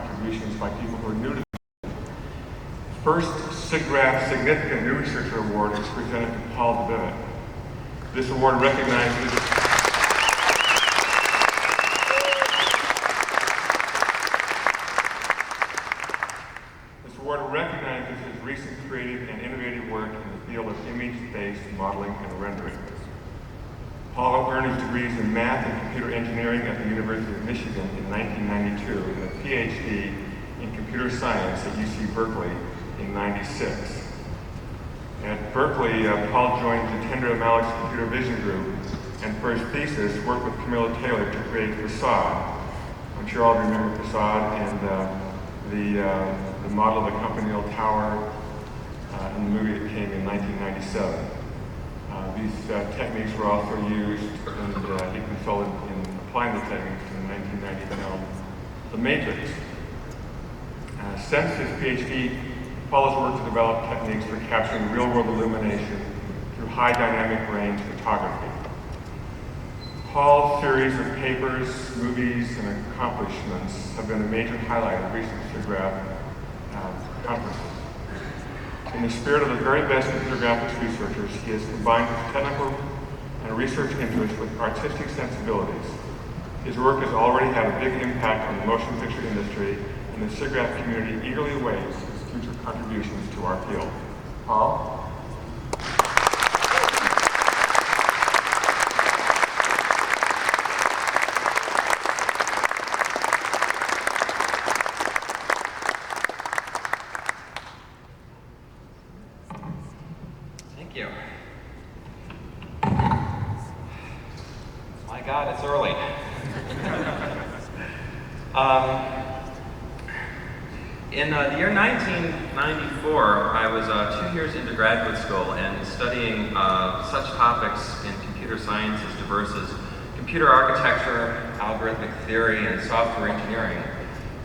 contributions by people who are new to the first SIGGRAPH Significant New Researcher Award is presented to Paul Debevec. This award recognizes his recent creative and innovative work in the field of image-based modeling and rendering. Paul earned his degrees in math and computer engineering at the University of Michigan in 1992 and a PhD in computer science at UC Berkeley in '96. At Berkeley, Paul joined Jitendra Malik's computer vision group and for his thesis worked with Camilla Taylor to create Facade. I'm sure all remember Facade and the model of the Campanile Tower in the movie that came in 1997. These techniques were also used, and he consulted in applying the techniques in the 1990 film The Matrix. Since his PhD, Paul has worked to develop techniques for capturing real-world illumination through high dynamic range photography. Paul's series of papers, movies, and accomplishments have been a major highlight of recent SIGGRAPH conferences. In the spirit of the very best computer graphics researchers, he has combined his technical and research interests with artistic sensibilities. His work has already had a big impact on the motion picture industry, and the SIGGRAPH community eagerly awaits his future contributions to our field. Paul? Thank you. My God, it's early. In the year 1994, I was 2 years into graduate school and studying such topics in computer science as diverse as computer architecture, algorithmic theory, and software engineering,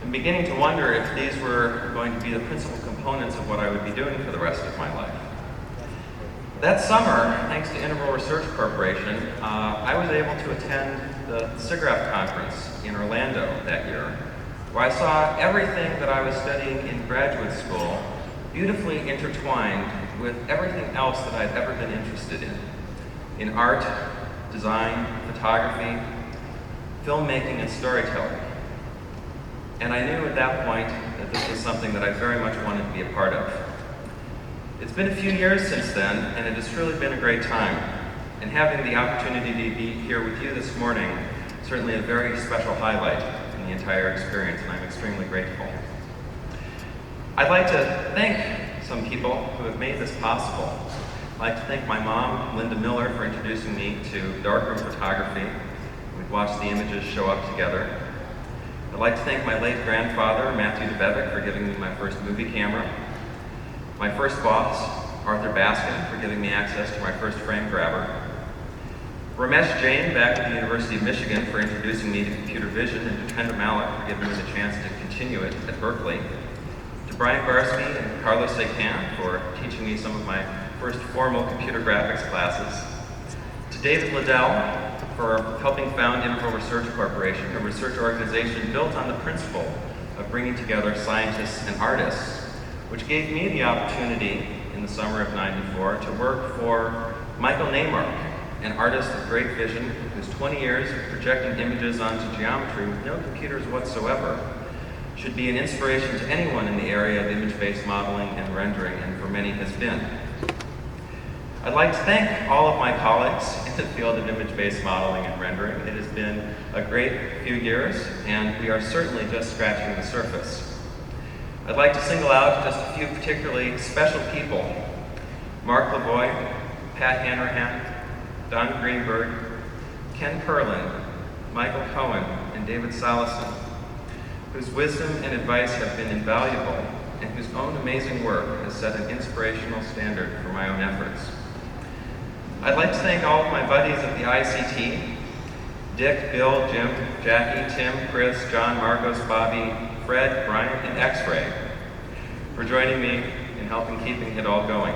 and beginning to wonder if these were going to be the principal components of what I would be doing for the rest of my life. That summer, thanks to Inaugural Research Corporation, I was able to attend the SIGGRAPH conference in Orlando that year, where I saw everything that I was studying in graduate school beautifully intertwined with everything else that I'd ever been interested in art, design, photography, filmmaking, and storytelling. And I knew at that point that this was something that I very much wanted to be a part of. It's been a few years since then, and it has truly been a great time. And having the opportunity to be here with you this morning is certainly a very special highlight in the entire experience, and I'm extremely grateful. I'd like to thank some people who have made this possible. I'd like to thank my mom, Linda Miller, for introducing me to darkroom photography. We'd watch the images show up together. I'd like to thank my late grandfather, Matthew Debevec, for giving me my first movie camera. My first boss, Arthur Baskin, for giving me access to my first frame grabber. Ramesh Jain, back at the University of Michigan, for introducing me to computer vision, and Jitendra Malik for giving me the chance to continue it at Berkeley. To Brian Barsky and Carlos Secan for teaching me some of my first formal computer graphics classes. To David Liddell for helping found Inaugural Research Corporation, a research organization built on the principle of bringing together scientists and artists, which gave me the opportunity in the summer of '94 to work for Michael Neymark, an artist of great vision whose 20 years of projecting images onto geometry with no computers whatsoever should be an inspiration to anyone in the area of image-based modeling and rendering, and for many has been. I'd like to thank all of my colleagues in the field of image-based modeling and rendering. It has been a great few years, and we are certainly just scratching the surface. I'd like to single out just a few particularly special people: Mark Lavoie, Pat Hanrahan, Don Greenberg, Ken Perlin, Michael Cohen, and David Salison, whose wisdom and advice have been invaluable and whose own amazing work has set an inspirational standard for my own efforts. I'd like to thank all of my buddies at the ICT, Dick, Bill, Jim, Jackie, Tim, Chris, John, Marcos, Bobby, Fred, Brian, and X-Ray for joining me in helping keeping it all going.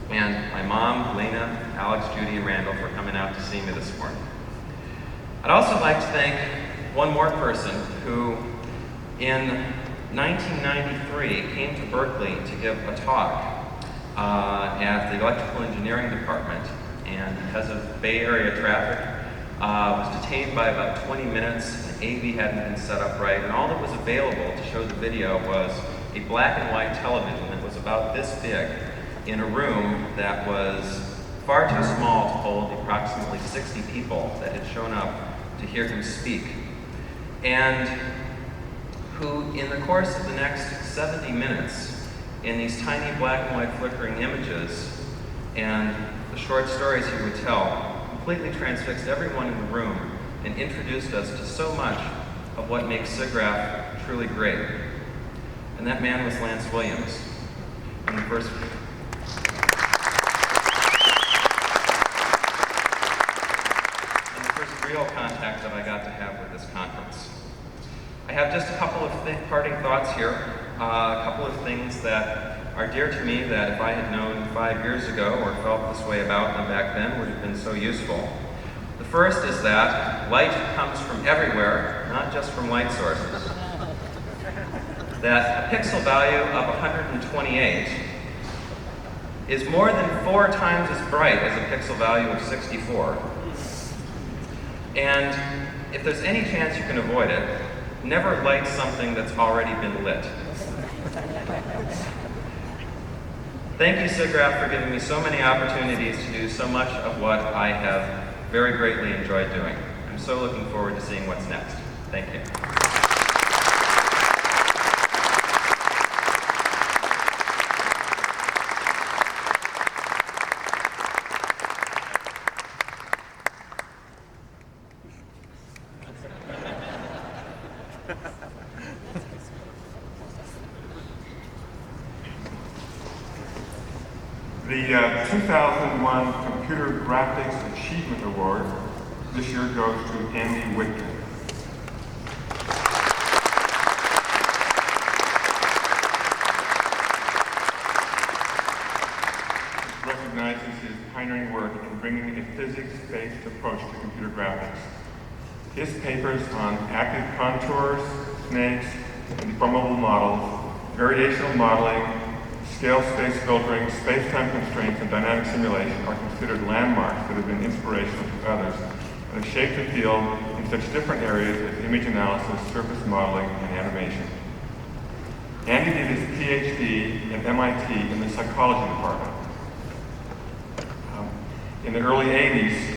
And my mom, Lena, Alex, Judy, and Randall for coming out to see me this morning. I'd also like to thank one more person who In 1993, came to Berkeley to give a talk at the electrical engineering department, and because of Bay Area traffic, was detained by about 20 minutes. The AV hadn't been set up right, and all that was available to show the video was a black and white television that was about this big in a room that was far too small to hold approximately 60 people that had shown up to hear him speak, and who, in the course of the next 70 minutes, in these tiny black and white flickering images and the short stories he would tell, completely transfixed everyone in the room and introduced us to so much of what makes SIGGRAPH truly great. And that man was Lance Williams. And the first real contact that I got to have with this conference. I have just a couple of parting thoughts here, a couple of things that are dear to me that if I had known 5 years ago or felt this way about them back then would have been so useful. The first is that light comes from everywhere, not just from light sources. That a pixel value of 128 is more than 4 times as bright as a pixel value of 64. And if there's any chance you can avoid it, never light something that's already been lit. Thank you, SIGGRAPH, for giving me so many opportunities to do so much of what I have very greatly enjoyed doing. I'm so looking forward to seeing what's next. Thank you. The 2001 Computer Graphics Achievement Award this year goes to Andy Whitkin. It recognizes his pioneering work in bringing a physics-based approach to computer graphics. His papers on active contours, snakes, and deformable models, variational modeling, scale space filtering, space-time constraints, and dynamic simulation are considered landmarks that have been inspirational to others and have shaped the field in such different areas as image analysis, surface modeling, and animation. Andy did his PhD at MIT in the psychology department. In the early 80s,